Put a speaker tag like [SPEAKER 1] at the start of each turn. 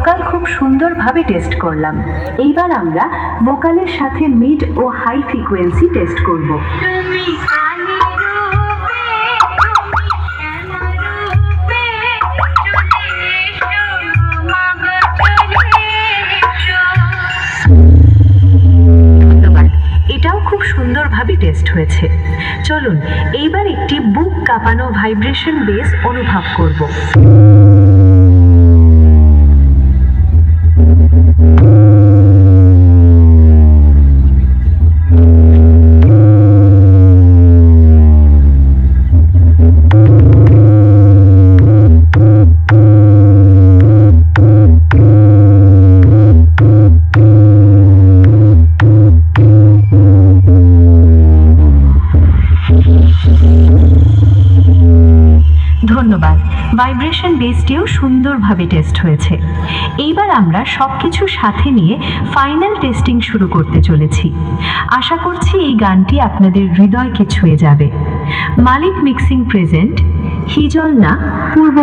[SPEAKER 1] Vocal খুব সুন্দরভাবে test করলাম। এইবার আমরা ভোকালের সাথে মিড ও হাই ফ্রিকোয়েন্সি টেস্ট করব। এটাও খুব সুন্দরভাবে টেস্ট হয়েছে। চলুন এইবার একটি বুক কাঁপানো ভাইব্রেশন বেস অনুভব করব। ধন্যবাদ। ভাইব্রেশন বেসটিও সুন্দরভাবে টেস্ট হয়েছে। এইবার আমরা সবকিছু সাথে নিয়ে ফাইনাল টেস্টিং শুরু করতে চলেছি। আশা করছি এই গানটি আপনাদের হৃদয়কে ছুঁয়ে যাবে। মালিক মিক্সিং প্রেজেন্ট, হিজল না, পূর্ব